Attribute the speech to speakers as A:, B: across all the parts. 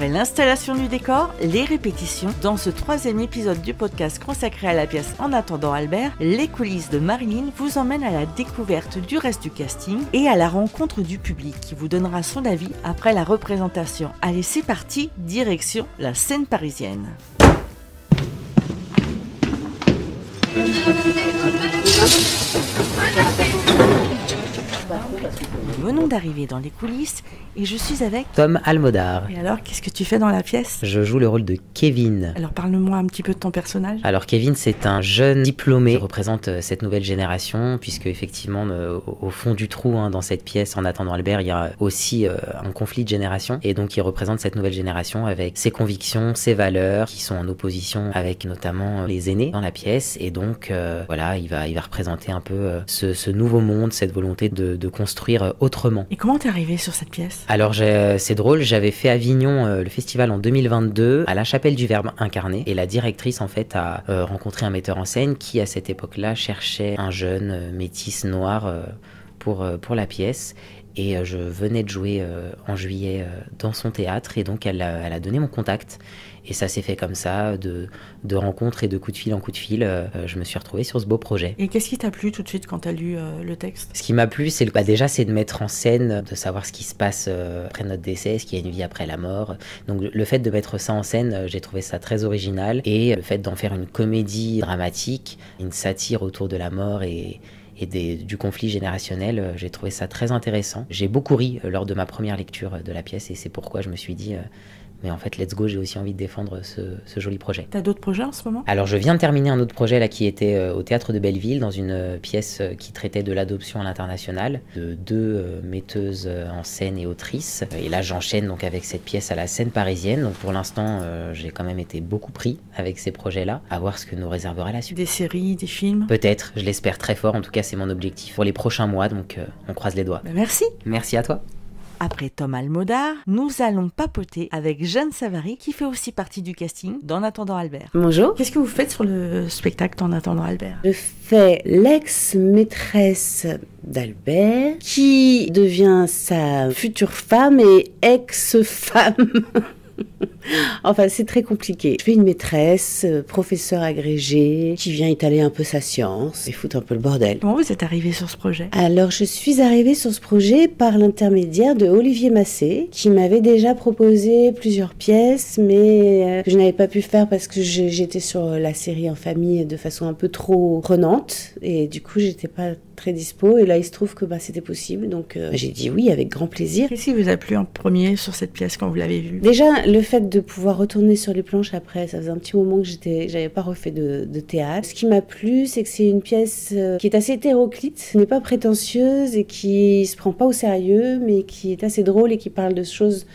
A: Après l'installation du décor, les répétitions, dans ce 3e épisode du podcast consacré à la pièce En attendant Albert, les coulisses de Marilyn vous emmènent à la découverte du reste du casting et à la rencontre du public qui vous donnera son avis après la représentation. Allez, c'est parti, direction la scène parisienne. Nous venons d'arriver dans les coulisses et je suis avec
B: Tom Almodar.
A: Et alors, qu'est-ce que tu fais dans la pièce?
B: Je joue le rôle de Kevin.
A: Alors, parle-moi un petit peu de ton personnage.
B: Alors, Kevin, c'est un jeune diplômé qui représente cette nouvelle génération, puisque effectivement, au fond du trou, dans cette pièce, En attendant Albert, il y a aussi un conflit de génération. Et donc, il représente cette nouvelle génération avec ses convictions, ses valeurs, qui sont en opposition avec notamment les aînés dans la pièce. Et donc, voilà, il va représenter un peu ce nouveau monde, cette volonté de construire autrement.
A: Et comment t'es arrivé sur cette pièce?
B: Alors c'est drôle, j'avais fait Avignon, le festival en 2022, à la Chapelle du Verbe incarné, et la directrice en fait a rencontré un metteur en scène qui à cette époque-là cherchait un jeune métis noir pour la pièce. Et je venais de jouer en juillet dans son théâtre, et donc elle a donné mon contact. Et ça s'est fait comme ça, de rencontres et de coups de fil en coups de fil. Je me suis retrouvé sur ce beau projet.
A: Et qu'est-ce qui t'a plu tout de suite quand t'as lu le texte?
B: Ce qui m'a plu, c'est déjà c'est de mettre en scène, de savoir ce qui se passe après notre décès, est-ce qu'il y a une vie après la mort. Donc le fait de mettre ça en scène, j'ai trouvé ça très original. Et le fait d'en faire une comédie dramatique, une satire autour de la mort et du conflit générationnel, j'ai trouvé ça très intéressant. J'ai beaucoup ri lors de ma première lecture de la pièce et c'est pourquoi je me suis dit mais en fait let's go, j'ai aussi envie de défendre ce joli projet.
A: T'as d'autres projets en ce moment? Alors
B: je viens de terminer un autre projet là qui était au Théâtre de Belleville dans une pièce qui traitait de l'adoption à l'international de 2 metteuses en scène et autrices. Et là j'enchaîne donc avec cette pièce à la scène parisienne. Donc pour l'instant j'ai quand même été beaucoup pris avec ces projets là, à voir ce que nous réservera la suite.
A: Des séries, des films?
B: Peut-être, je l'espère très fort, en tout cas c'est mon objectif pour les prochains mois, donc on croise les doigts.
A: Merci.
B: Merci à toi.
A: Après Tom Almodar, nous allons papoter avec Jeanne Savary qui fait aussi partie du casting d'En attendant Albert.
C: Bonjour.
A: Qu'est-ce que vous faites sur le spectacle d'En attendant Albert?
C: Je fais l'ex-maîtresse d'Albert qui devient sa future femme et ex-femme. Enfin, c'est très compliqué. Je fais une maîtresse, professeure agrégée, qui vient étaler un peu sa science et foutre un peu le bordel.
A: Comment vous êtes arrivée sur ce projet?
C: Alors, je suis arrivée sur ce projet par l'intermédiaire de Olivier Massé, qui m'avait déjà proposé plusieurs pièces, mais que je n'avais pas pu faire parce que j'étais sur la série En famille de façon un peu trop prenante, et du coup, j'étais pas très dispo, et là, il se trouve que c'était possible, donc j'ai dit oui, avec grand plaisir.
A: Qu'est-ce qui vous a plu en premier sur cette pièce quand vous l'avez vue?
C: Déjà, le fait de pouvoir retourner sur les planches après, ça faisait un petit moment que j'avais pas refait de théâtre. Ce qui m'a plu, c'est que c'est une pièce qui est assez hétéroclite, qui n'est pas prétentieuse et qui se prend pas au sérieux, mais qui est assez drôle et qui parle de choses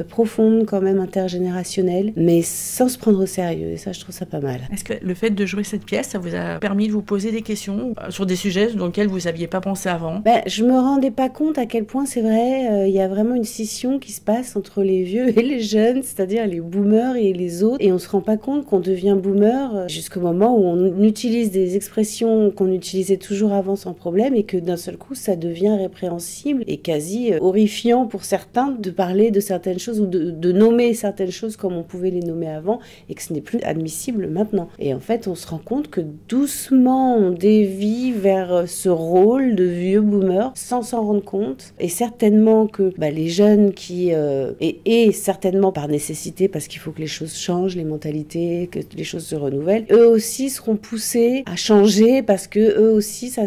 C: profondes, quand même intergénérationnelles, mais sans se prendre au sérieux, et ça, je trouve ça pas mal.
A: Est-ce que le fait de jouer cette pièce, ça vous a permis de vous poser des questions sur des sujets dans lesquels vous n'aviez pas pensé avant?
C: Je me rendais pas compte à quel point, c'est vrai, il y a vraiment une scission qui se passe entre les vieux et les jeunes, c'est-à-dire les boomers et les autres, et on se rend pas compte qu'on devient boomer jusqu'au moment où on utilise des expressions qu'on utilisait toujours avant sans problème, et que d'un seul coup ça devient répréhensible et quasi horrifiant pour certains de parler de certaines choses ou de nommer certaines choses comme on pouvait les nommer avant, et que ce n'est plus admissible maintenant. Et en fait on se rend compte que doucement on dévie vers ce rôle de vieux boomer sans s'en rendre compte, et certainement que les jeunes qui et certainement par nécessité, parce qu'il faut que les choses changent, les mentalités, que les choses se renouvellent, eux aussi seront poussés à changer, parce que eux aussi ça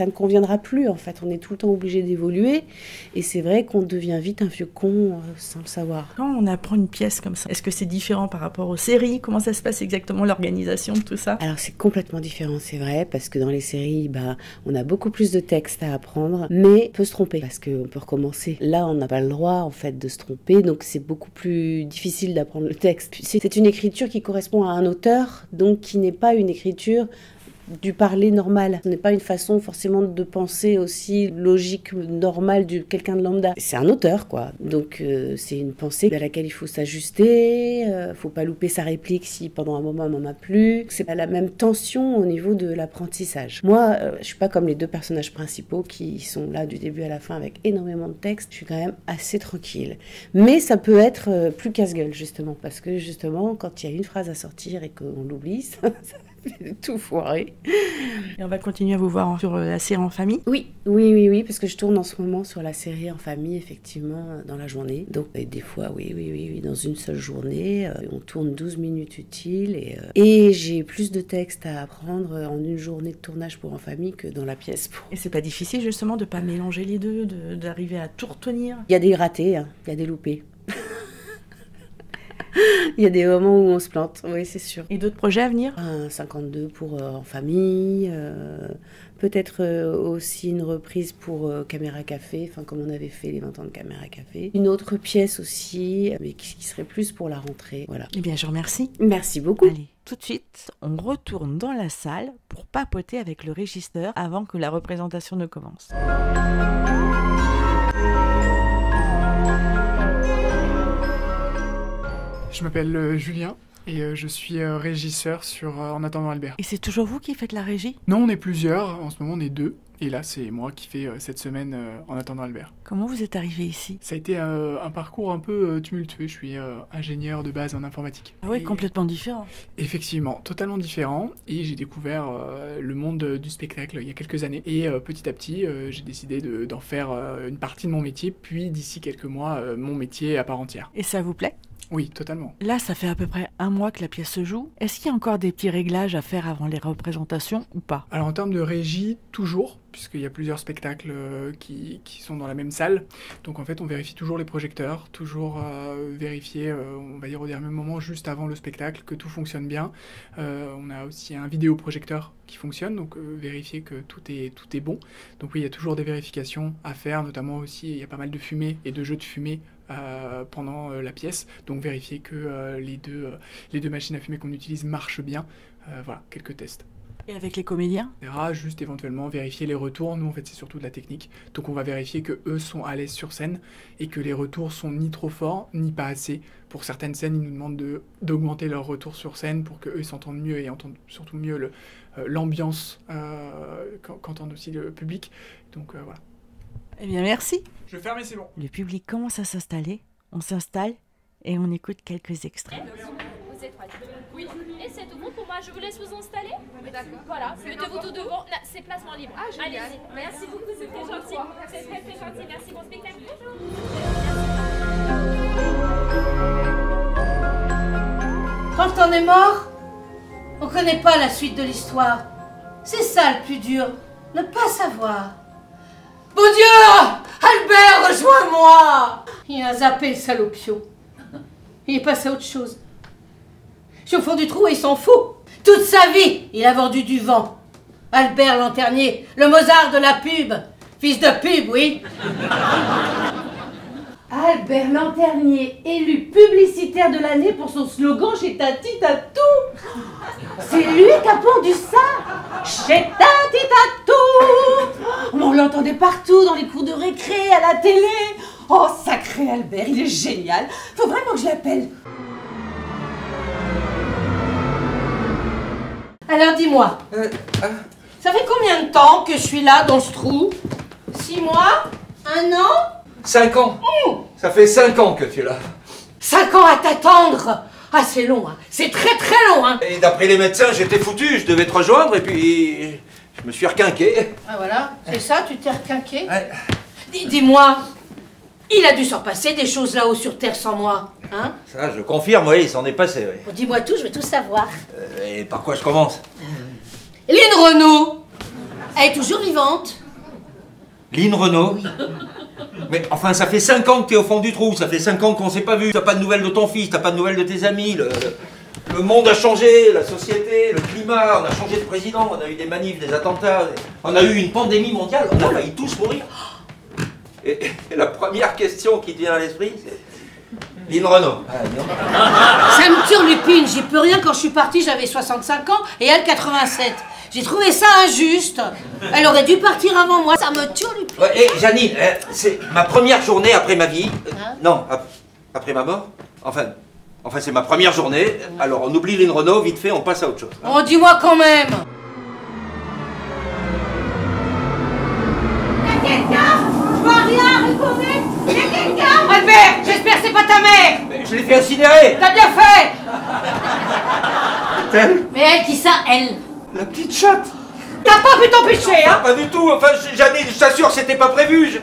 C: ne conviendra plus. En fait, on est tout le temps obligé d'évoluer, et c'est vrai qu'on devient vite un vieux con sans le savoir.
A: Quand on apprend une pièce comme ça, est-ce que c'est différent par rapport aux séries? Comment ça se passe exactement, l'organisation de tout ça?
C: Alors c'est complètement différent, c'est vrai, parce que dans les séries, on a beaucoup plus de textes à apprendre, mais on peut se tromper, parce qu'on peut recommencer. Là, on n'a pas le droit, en fait, de se tromper, donc c'est beaucoup plus difficile d'apprendre le texte. C'est une écriture qui correspond à un auteur, donc qui n'est pas une écriture du parler normal. Ce n'est pas une façon forcément de penser aussi logique, normale de quelqu'un de lambda. C'est un auteur, quoi. Donc c'est une pensée à laquelle il faut s'ajuster, faut pas louper sa réplique si pendant un moment elle m'en a plu. C'est pas la même tension au niveau de l'apprentissage. Moi, je suis pas comme les deux personnages principaux qui sont là du début à la fin avec énormément de texte. Je suis quand même assez tranquille. Mais ça peut être plus casse-gueule, justement, parce que justement, quand il y a une phrase à sortir et qu'on l'oublie, ça fait tout foirer.
A: Et on va continuer à vous voir sur la série En famille.
C: Oui, parce que je tourne en ce moment sur la série En famille, effectivement, dans la journée. Donc, et des fois, oui, dans une seule journée, on tourne 12 minutes utiles et j'ai plus de textes à apprendre en une journée de tournage pour En famille que dans la pièce.
A: Et c'est pas difficile, justement, de pas mélanger les deux, d'arriver à tout retenir?
C: Il y a des ratés, hein, il y a des loupés. Il y a des moments où on se plante, oui, c'est sûr.
A: Et d'autres projets à venir?
C: Un 52 pour En famille, peut-être aussi une reprise pour Caméra Café, enfin comme on avait fait les 20 ans de Caméra Café. Une autre pièce aussi, mais qui serait plus pour la rentrée, voilà.
A: Eh bien, je vous remercie.
C: Merci beaucoup.
A: Allez, tout de suite, on retourne dans la salle pour papoter avec le régisseur avant que la représentation ne commence.
D: Je m'appelle Julien et je suis régisseur sur En attendant Albert.
A: Et c'est toujours vous qui faites la régie?
D: Non, on est plusieurs, en ce moment on est 2, et là c'est moi qui fais cette semaine En attendant Albert.
A: Comment vous êtes arrivé ici?
D: Ça a été un parcours un peu tumultueux, je suis ingénieur de base en informatique.
A: Ah oui,
D: et
A: complètement différent.
D: Effectivement, totalement différent, et j'ai découvert le monde du spectacle il y a quelques années, et petit à petit j'ai décidé d'en faire une partie de mon métier, puis d'ici quelques mois mon métier à part entière.
A: Et ça vous plaît?
D: Oui, totalement.
A: Là, ça fait à peu près un mois que la pièce se joue. Est-ce qu'il y a encore des petits réglages à faire avant les représentations ou pas?
D: Alors en termes de régie, toujours, puisqu'il y a plusieurs spectacles qui sont dans la même salle. Donc en fait, on vérifie toujours les projecteurs, toujours vérifier, on va dire au dernier moment, juste avant le spectacle, que tout fonctionne bien. On a aussi un vidéoprojecteur qui fonctionne, donc vérifier que tout est bon. Donc oui, il y a toujours des vérifications à faire, notamment aussi, il y a pas mal de fumée et de jeux de fumée pendant la pièce, donc vérifier que les deux machines à fumer qu'on utilise marchent bien. Voilà, quelques tests.
A: Et avec les comédiens?
D: Juste éventuellement vérifier les retours. Nous en fait c'est surtout de la technique, donc on va vérifier que eux sont à l'aise sur scène et que les retours sont ni trop forts ni pas assez. Pour certaines scènes ils nous demandent d'augmenter leur retour sur scène pour qu'eux s'entendent mieux et entendent surtout mieux l'ambiance qu'entendent aussi le public. Donc voilà.
A: Eh bien merci.
D: Je ferme et c'est bon.
A: Le public commence à s'installer, on s'installe et on écoute quelques extraits.
E: Vous êtes oui. Et c'est tout bon pour moi, je vous laisse vous installer. D'accord. Voilà, mettez-vous tout devant. Non, c'est placement libre. Allez-y. Merci beaucoup, c'est très gentil. C'est très très gentil. Merci, bon spectacle. Bonjour.
F: Quand on est mort, on connaît pas la suite de l'histoire. C'est ça le plus dur, ne pas savoir. Bon Dieu! Albert, rejoins-moi! Il a zappé le salopio. Il est passé à autre chose. Je suis au fond du trou et il s'en fout. Toute sa vie, il a vendu du vent. Albert Lanternier, le Mozart de la pub. Fils de pub, oui. Albert Lanternier, élu publicitaire de l'année pour son slogan chez Tati Tatou. C'est lui qui a pondu ça. Chez Tati Tatou. On l'entendait partout, dans les cours de récré, à la télé. Oh, sacré Albert, il est génial. Faut vraiment que je l'appelle. Alors dis-moi, ça fait combien de temps que je suis là dans ce trou? 6 mois? 1 an?
G: 5 ans. Ça fait 5 ans que tu es là.
F: 5 ans à t'attendre. Ah, c'est long, hein. C'est très très long, hein.
G: Et d'après les médecins, j'étais foutu, je devais te rejoindre et puis je me suis requinqué.
F: Ah voilà, c'est ça, tu t'es requinqué.
G: Ouais.
F: Dis-moi, il a dû s'en passer des choses là-haut sur Terre sans moi, hein?
G: Ça, je confirme, oui, il s'en est passé, oui.
F: Bon, dis-moi tout, je veux tout savoir.
G: Et par quoi je commence?
F: Lynn Renaud, elle est toujours vivante?
G: Lynn Renaud? Mais enfin, ça fait 5 ans que t'es au fond du trou, ça fait 5 ans qu'on s'est pas vu. T'as pas de nouvelles de ton fils, t'as pas de nouvelles de tes amis, le monde a changé, la société, le climat, on a changé de président, on a eu des manifs, des attentats, on a eu une pandémie mondiale, on a failli tous mourir. Et la première question qui te vient à l'esprit, c'est Lynn Renault.
F: Ça me turlupine, j'y peux rien. Quand je suis partie, j'avais 65 ans et elle 87. J'ai trouvé ça injuste. Elle aurait dû partir avant moi, ça me turlupine.
G: Ouais, et Janine, c'est ma première journée après ma vie. Non, après ma mort. Enfin, c'est ma première journée. Alors on oublie Lynn Renault, vite fait, on passe à autre chose.
F: Oh, dis-moi quand même. Y'a quelqu'un? Je vois rien, répondez. Y'a quelqu'un? Albert, j'espère que c'est pas ta mère.
G: Mais je l'ai fait incinérer.
F: T'as bien fait.
G: Elle?
F: Mais elle, qui ça, elle?
G: La petite chatte.
F: T'as pas pu t'empêcher, hein?
G: Pas du tout, enfin, Janine, je t'assure, c'était pas prévu.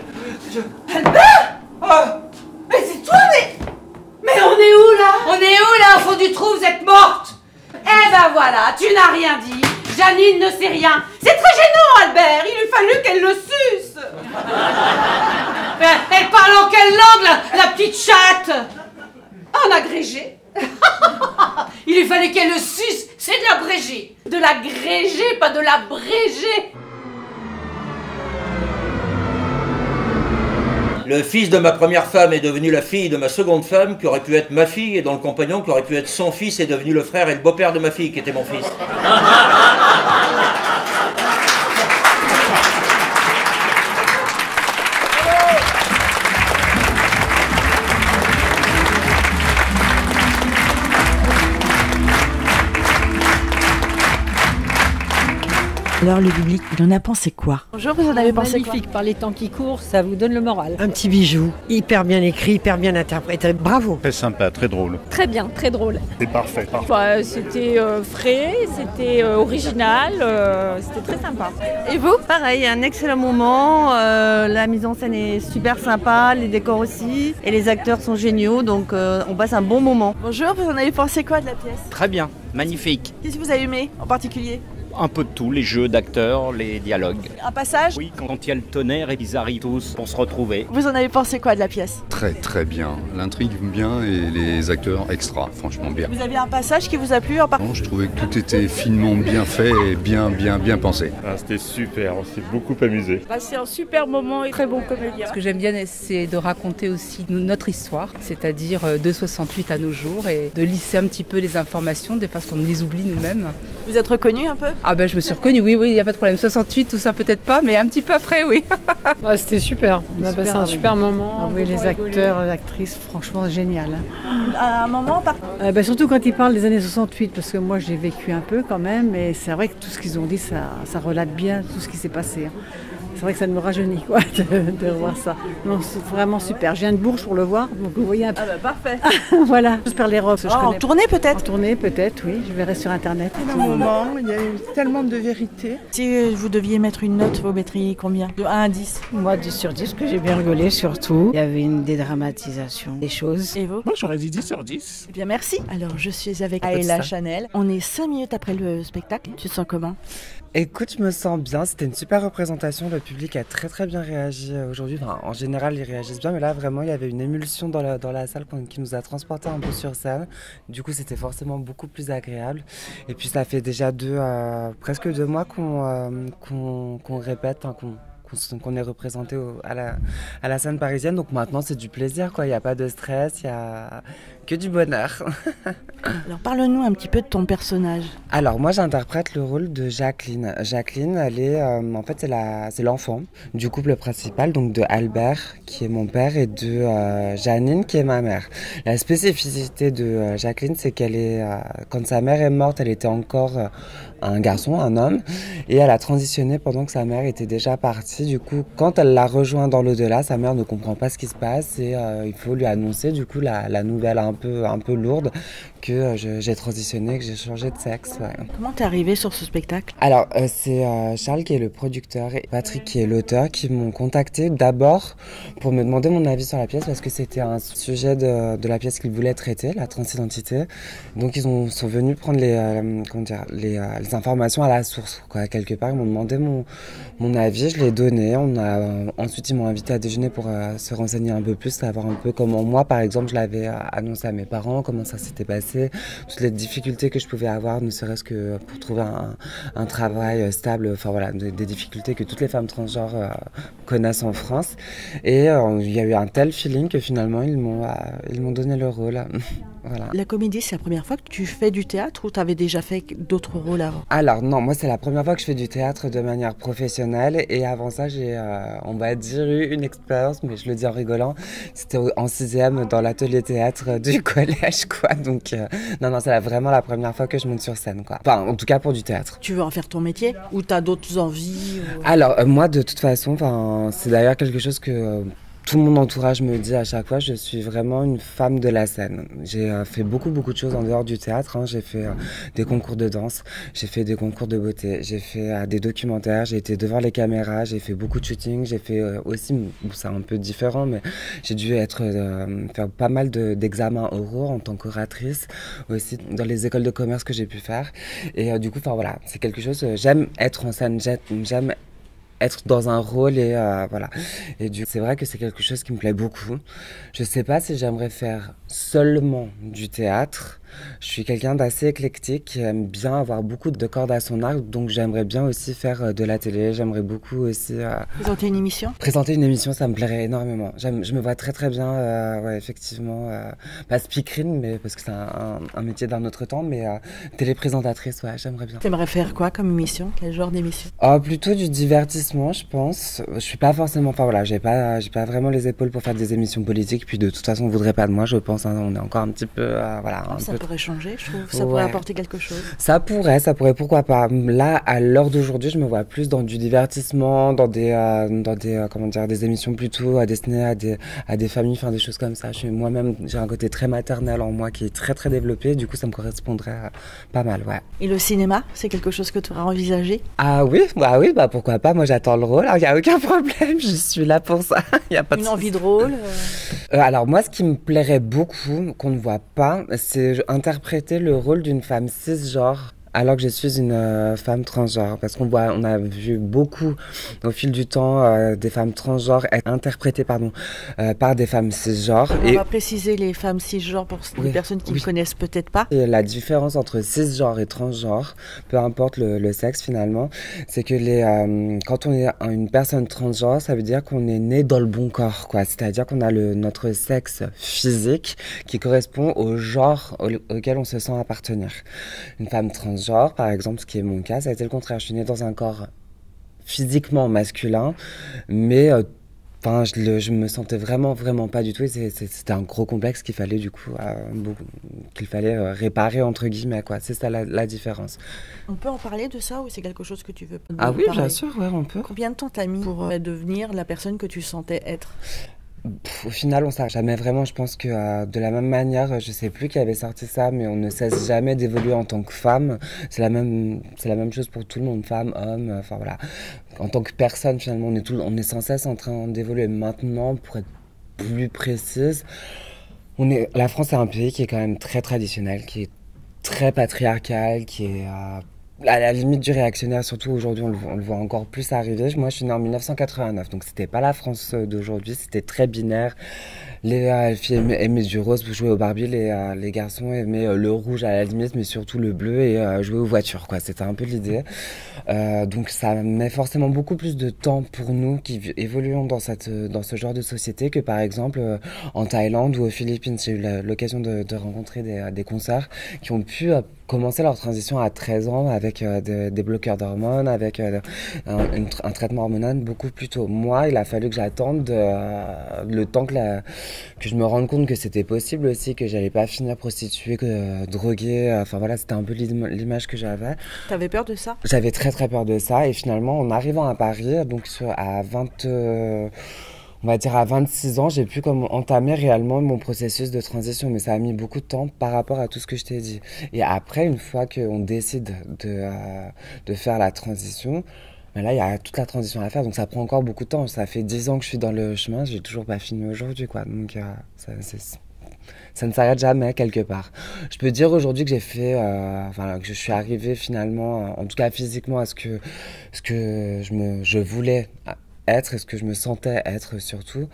F: Albert?
G: Ah.
F: Mais c'est toi, mais on est où là? On est où là, au fond du trou? Vous êtes morte. Eh ben voilà, tu n'as rien dit. Janine ne sait rien. C'est très gênant, Albert. Il lui fallut qu'elle le suce. Elle parle en quelle langue, la petite chatte? En agrégé. Il lui fallait qu'elle le suce. C'est de l'abrégé. De l'agrégé, pas de l'abrégé.
G: Le fils de ma première femme est devenu la fille de ma seconde femme, qui aurait pu être ma fille, et dont le compagnon, qui aurait pu être son fils, est devenu le frère et le beau-père de ma fille, qui était mon fils.
A: Alors le public, il en a pensé quoi? Bonjour, vous en avez pensé quoi?
H: Magnifique, par les temps qui courent, ça vous donne le moral.
I: Un petit bijou, hyper bien écrit, hyper bien interprété, bravo.
J: Très sympa, très drôle.
K: Très bien, très drôle.
J: C'est parfait.
K: Bah, c'était frais, c'était original, c'était très sympa.
L: Et vous? Pareil, un excellent moment, la mise en scène est super sympa, les décors aussi, et les acteurs sont géniaux, donc on passe un bon moment.
A: Bonjour, vous en avez pensé quoi de la pièce?
M: Très bien, magnifique.
A: Qu'est-ce que vous avez aimé en particulier?
M: Un peu de tout, les jeux d'acteurs, les dialogues.
A: Un passage?
M: Oui, quand il y a le tonnerre et ils arrivent tous pour se retrouver.
A: Vous en avez pensé quoi de la pièce?
J: Très très bien. L'intrigue bien et les acteurs extra, franchement bien.
A: Vous avez un passage qui vous a plu en particulier?
J: Je trouvais que tout était finement bien fait et bien pensé.
N: C'était super, on s'est beaucoup amusé.
K: C'est un super moment et très bon comédien.
O: Ce que j'aime bien, c'est de raconter aussi notre histoire, c'est-à-dire de 68 à nos jours, et de lisser un petit peu les informations, des fois qu'on les oublie nous-mêmes.
A: Vous êtes reconnu un peu?
O: Ah ben je me suis reconnue, oui, il n'y a pas de problème. 68, tout ça peut-être pas, mais un petit peu après, oui.
H: C'était super, on a passé un super moment.
O: Ah
H: oui, les acteurs, les actrices, franchement génial.
A: Un moment par...
H: surtout quand ils parlent des années 68, parce que moi j'ai vécu un peu quand même, et c'est vrai que tout ce qu'ils ont dit, ça relate bien tout ce qui s'est passé. C'est vrai que ça me rajeunit quoi, de voir ça. Non, c'est vraiment super. Je viens de Bourges pour le voir, donc vous voyez un peu.
A: Ah bah parfait.
H: Voilà, j'espère les robes.
A: En tournée peut-être?
H: En tournée peut-être, oui. Je verrai sur internet.
P: C'est un moment, il y a eu tellement de vérité.
A: Si vous deviez mettre une note, vous mettriez combien? De 1 à 10?
I: Moi 10 sur 10, que j'ai bien rigolé surtout. Il y avait une dédramatisation des choses.
A: Et vous?
N: Moi j'aurais dit 10 sur 10.
A: Eh bien merci. Alors je suis avec Ayla Chanel. On est 5 minutes après le spectacle. Tu te sens comment?
Q: Écoute, je me sens bien, c'était une super représentation, le public a très bien réagi aujourd'hui, enfin, en général ils réagissent bien, mais là vraiment il y avait une émulsion dans la salle qui nous a transporté un peu sur scène, du coup c'était forcément beaucoup plus agréable, et puis ça fait déjà presque 2 mois qu'on répète, qu'on est représenté à la scène parisienne, donc maintenant c'est du plaisir quoi, il n'y a pas de stress, il n'y a que du bonheur.
A: Alors parle-nous un petit peu de ton personnage.
Q: Alors moi j'interprète le rôle de Jacqueline. Jacqueline, elle est en fait c'est l'enfant du couple principal, donc de Albert qui est mon père et de Janine qui est ma mère. La spécificité de Jacqueline, c'est qu'elle est quand sa mère est morte, elle était encore un garçon, un homme, et elle a transitionné pendant que sa mère était déjà partie. Du coup, quand elle l'a rejoint dans l'au-delà, sa mère ne comprend pas ce qui se passe et il faut lui annoncer du coup la nouvelle un peu lourde que j'ai transitionné, que j'ai changé de sexe. Ouais.
A: Comment t'es arrivé sur ce spectacle?
Q: Alors, c'est Charles qui est le producteur et Patrick qui est l'auteur qui m'ont contacté d'abord pour me demander mon avis sur la pièce parce que c'était un sujet de la pièce qu'ils voulaient traiter, la transidentité. Donc, ils sont venus prendre les informations à la source, quoi. Quelque part, ils m'ont demandé mon avis, je l'ai donné. Ensuite, ils m'ont invité à déjeuner pour se renseigner un peu plus, savoir un peu comment moi, par exemple, je l'avais annoncé à mes parents, comment ça s'était passé, toutes les difficultés que je pouvais avoir, ne serait-ce que pour trouver un travail stable, enfin voilà, des difficultés que toutes les femmes transgenres connaissent en France. Et il y a eu un tel feeling que finalement ils m'ont donné le rôle. Voilà.
A: La comédie, c'est la première fois que tu fais du théâtre ou tu avais déjà fait d'autres rôles avant?
Q: Alors non, moi c'est la première fois que je fais du théâtre de manière professionnelle et avant ça j'ai, on va dire, eu une expérience, mais je le dis en rigolant, c'était en 6e dans l'atelier théâtre du collège quoi, donc non c'est vraiment la première fois que je monte sur scène quoi, enfin en tout cas pour du théâtre.
A: Tu veux en faire ton métier ou tu as d'autres envies ou...
Q: Alors moi de toute façon, c'est d'ailleurs quelque chose que... tout mon entourage me dit à chaque fois, je suis vraiment une femme de la scène. J'ai fait beaucoup de choses en dehors du théâtre. J'ai fait des concours de danse, j'ai fait des concours de beauté, j'ai fait des documentaires, j'ai été devant les caméras, j'ai fait beaucoup de shooting, j'ai fait aussi, c'est un peu différent, mais j'ai dû faire pas mal d'examens oraux en tant qu'oratrice, aussi dans les écoles de commerce que j'ai pu faire. Et du coup, voilà, c'est quelque chose, j'aime être en scène, j'aime être dans un rôle et voilà. Et c'est vrai que c'est quelque chose qui me plaît beaucoup. Je sais pas si j'aimerais faire seulement du théâtre. Je suis quelqu'un d'assez éclectique qui aime bien avoir beaucoup de cordes à son arc, donc j'aimerais bien aussi faire de la télé. J'aimerais beaucoup aussi...
A: présenter une émission? Présenter
Q: une émission, ça me plairait énormément. Je me vois très bien, ouais, effectivement, pas speakerine, mais parce que c'est un métier d'un autre temps, mais téléprésentatrice, ouais, j'aimerais bien.
A: T'aimerais faire quoi comme émission? Quel genre d'émission?
Q: Plutôt du divertissement, je pense. Je suis pas forcément... Enfin voilà, j'ai pas vraiment les épaules pour faire des émissions politiques, puis de toute façon, on voudrait pas de moi, je pense. On est encore un petit peu... voilà,
A: ça pourrait changer, je trouve. Ça pourrait apporter quelque chose.
Q: Ça pourrait, pourquoi pas. Là, à l'heure d'aujourd'hui, je me vois plus dans du divertissement, dans des comment dire, des émissions plutôt destinées à des familles, enfin des choses comme ça. Moi-même, j'ai un côté très maternel en moi qui est très développé. Du coup, ça me correspondrait pas mal, ouais.
A: Et le cinéma, c'est quelque chose que tu auras envisagé?
Q: Ah oui, pourquoi pas. Moi, j'attends le rôle. Il n'y a aucun problème. Je suis là pour ça. Y a pas
A: une envie de rôle.
Q: Alors moi, ce qui me plairait beaucoup, qu'on ne voit pas, c'est interpréter le rôle d'une femme cisgenre alors que je suis une femme transgenre, parce on a vu beaucoup au fil du temps des femmes transgenres être interprétées par des femmes cisgenres.
A: On va préciser les femmes cisgenres pour les personnes qui ne connaissent peut-être pas.
Q: Et la différence entre cisgenre et transgenre, peu importe le sexe finalement, c'est que quand on est une personne transgenre, ça veut dire qu'on est né dans le bon corps, quoi. C'est-à-dire qu'on a notre sexe physique qui correspond au genre auquel on se sent appartenir. Une femme transgenre, par exemple, ce qui est mon cas, ça a été le contraire. Je suis née dans un corps physiquement masculin, mais je me sentais vraiment pas du tout. Et c'était un gros complexe qu'il fallait du coup réparer entre guillemets, quoi. C'est ça la différence.
A: On peut en parler de ça ou c'est quelque chose que tu veux
Q: Ah oui, bien sûr, ouais, on peut.
A: Combien de temps t'as mis pour devenir la personne que tu sentais être?
Q: Au final, on ne sait jamais vraiment. Je pense que de la même manière, je ne sais plus qui avait sorti ça, mais on ne cesse jamais d'évoluer en tant que femme. C'est la même chose pour tout le monde, femme, homme, enfin voilà. En tant que personne, finalement, on est sans cesse en train d'évoluer. Maintenant, pour être plus précise, la France est un pays qui est quand même très traditionnel, qui est très patriarcal, qui est... à la limite du réactionnaire, surtout aujourd'hui, on le voit encore plus arriver. Moi, je suis née en 1989, donc c'était pas la France d'aujourd'hui, c'était très binaire. Les filles aimaient du rose pour jouer au Barbie, les garçons aimaient le rouge à la limite, mais surtout le bleu et jouer aux voitures, quoi. C'était un peu l'idée. Donc ça met forcément beaucoup plus de temps pour nous qui évoluons dans ce genre de société que par exemple en Thaïlande ou aux Philippines. J'ai eu l'occasion de rencontrer des consoeurs qui ont pu commencer leur transition à 13 ans avec des bloqueurs d'hormones, avec un traitement hormonal beaucoup plus tôt. Moi, il a fallu que j'attende le temps que je me rende compte que c'était possible aussi, que j'allais pas finir prostituée, droguée. Enfin voilà, c'était un peu l'image que j'avais.
A: T'avais peur de ça?
Q: J'avais très peur de ça et finalement, en arrivant à Paris, donc à 26 ans, j'ai pu entamer réellement mon processus de transition, mais ça a mis beaucoup de temps par rapport à tout ce que je t'ai dit. Et après, une fois qu'on décide de faire la transition, là, il y a toute la transition à faire, donc ça prend encore beaucoup de temps. Ça fait 10 ans que je suis dans le chemin, j'ai toujours pas fini aujourd'hui, quoi. Donc ça ne s'arrête jamais quelque part. Je peux dire aujourd'hui que j'ai fait, que je suis arrivée finalement, en tout cas physiquement, à ce que je voulais être et ce que je me sentais être surtout.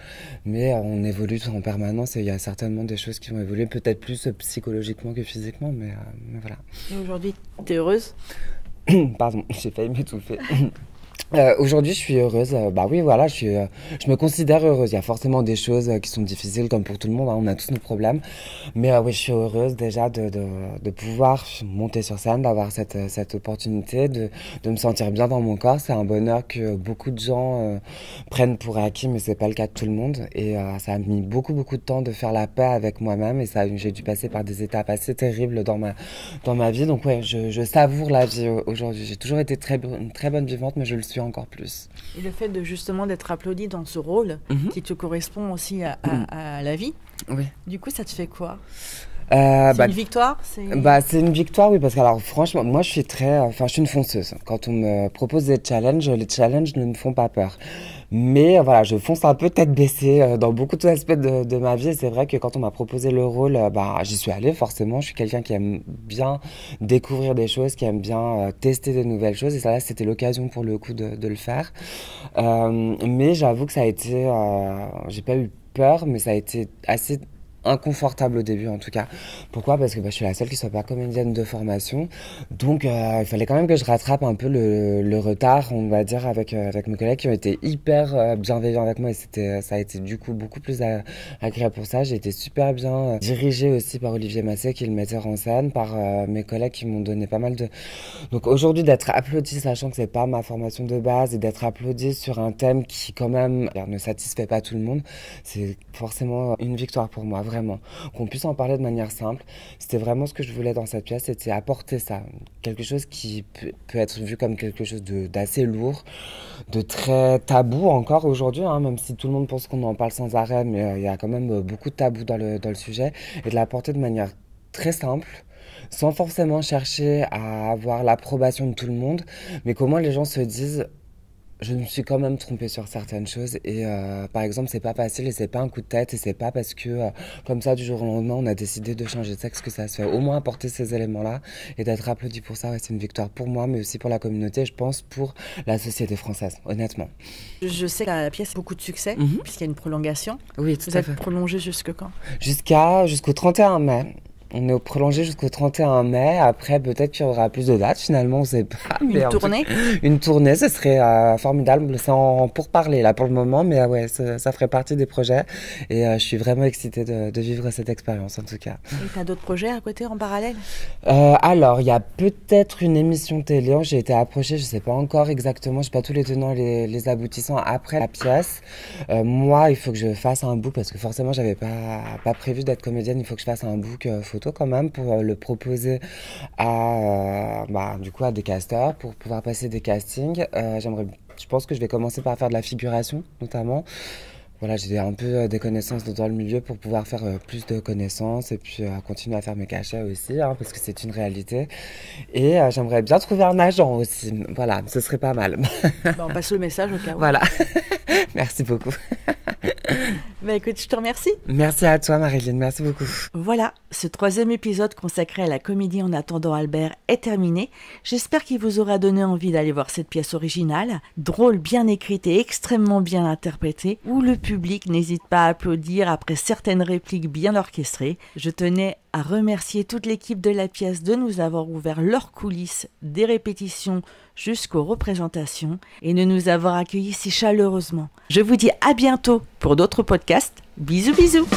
Q: Mais on évolue en permanence et il y a certainement des choses qui vont évoluer, peut-être plus psychologiquement que physiquement, mais voilà.
A: Et aujourd'hui, t'es heureuse?
Q: Pardon, j'ai failli m'étouffer. Aujourd'hui, je suis heureuse. Bah oui, voilà, je me considère heureuse. Il y a forcément des choses qui sont difficiles, comme pour tout le monde. Hein, on a tous nos problèmes. Mais oui, je suis heureuse déjà de pouvoir monter sur scène, d'avoir cette opportunité, de me sentir bien dans mon corps. C'est un bonheur que beaucoup de gens prennent pour acquis, mais c'est pas le cas de tout le monde. Et ça a mis beaucoup de temps de faire la paix avec moi-même. Et j'ai dû passer par des étapes assez terribles dans ma vie. Donc ouais, je savoure la vie aujourd'hui. J'ai toujours été une très bonne vivante, mais je le suis encore plus.
A: Et le fait de justement d'être applaudi dans ce rôle qui te correspond aussi à la vie,
Q: oui.
A: Du coup ça te fait quoi? C'est une victoire?
Q: C'est une victoire, oui, parce que alors franchement, moi je suis une fonceuse. Quand on me propose des challenges, les challenges ne me font pas peur. Mais voilà, je fonce un peu tête baissée dans beaucoup d'aspects de ma vie. Et c'est vrai que quand on m'a proposé le rôle, j'y suis allée forcément. Je suis quelqu'un qui aime bien découvrir des choses, qui aime bien tester de nouvelles choses. Et ça, là, c'était l'occasion pour le coup de le faire. Mais j'avoue que ça a été... j'ai pas eu peur, mais ça a été assez inconfortable au début en tout cas. Pourquoi? Parce que je suis la seule qui soit pas comédienne de formation, donc il fallait quand même que je rattrape un peu le retard, on va dire, avec mes collègues qui ont été hyper bienveillants avec moi, et ça a été du coup beaucoup plus agréable pour ça. J'ai été super bien dirigée aussi par Olivier Massé, qui est le metteur en scène, par mes collègues qui m'ont donné pas mal de... Donc aujourd'hui, d'être applaudie, sachant que c'est pas ma formation de base, et d'être applaudie sur un thème qui quand même ne satisfait pas tout le monde, c'est forcément une victoire pour moi, vraiment. Qu'on puisse en parler de manière simple, c'était vraiment ce que je voulais dans cette pièce, c'était apporter ça, quelque chose qui peut être vu comme quelque chose d'assez lourd, de très tabou encore aujourd'hui, hein, même si tout le monde pense qu'on en parle sans arrêt, mais il y a quand même beaucoup de tabou dans le sujet, et de l'apporter de manière très simple, sans forcément chercher à avoir l'approbation de tout le monde, mais comment les gens se disent: je me suis quand même trompée sur certaines choses, et par exemple c'est pas facile, et c'est pas un coup de tête, et c'est pas parce que comme ça du jour au lendemain on a décidé de changer de sexe que ça se fait. Au moins apporter ces éléments là et d'être applaudi pour ça, ouais, c'est une victoire pour moi, mais aussi pour la communauté, je pense pour la société française, honnêtement.
A: Je sais que la pièce a beaucoup de succès, puisqu'il y a une prolongation.
Q: Oui, tout à fait.
A: Vous êtes prolongé jusque quand?
Q: Jusqu'au 31 mai. On est prolongé jusqu'au 31 mai. Après, peut-être qu'il y aura plus de dates. Finalement, on sait pas.
A: Une tournée?
Q: Une tournée, ce serait formidable. C'est en pourparlers là pour le moment, mais ouais, ça ferait partie des projets. Et je suis vraiment excitée de vivre cette expérience en tout cas.
A: Et t'as d'autres projets à côté en parallèle?
Q: Alors, il y a peut-être une émission télé. J'ai été approchée, je sais pas encore exactement. Je sais pas tous les tenants et les aboutissants après la pièce. Moi, il faut que je fasse un book parce que forcément, j'avais pas prévu d'être comédienne. Il faut que je fasse un book photo quand même pour le proposer à des casteurs pour pouvoir passer des castings. Je pense que je vais commencer par faire de la figuration notamment. Voilà, j'ai un peu des connaissances dans le milieu pour pouvoir faire plus de connaissances et puis continuer à faire mes cachets aussi, hein, parce que c'est une réalité. Et j'aimerais bien trouver un agent aussi. Voilà, ce serait pas mal.
A: On passe le message au cas où.
Q: Voilà. Merci beaucoup.
A: Écoute, je te remercie.
Q: Merci à toi, Marilyn. Merci beaucoup.
A: Voilà, ce 3e épisode consacré à la comédie En attendant Albert est terminé. J'espère qu'il vous aura donné envie d'aller voir cette pièce originale, drôle, bien écrite et extrêmement bien interprétée, où le public n'hésite pas à applaudir après certaines répliques bien orchestrées. Je tenais à remercier toute l'équipe de la pièce de nous avoir ouvert leurs coulisses, des répétitions jusqu'aux représentations, et de nous avoir accueillis si chaleureusement. Je vous dis à bientôt pour d'autres podcasts. Bisous bisous.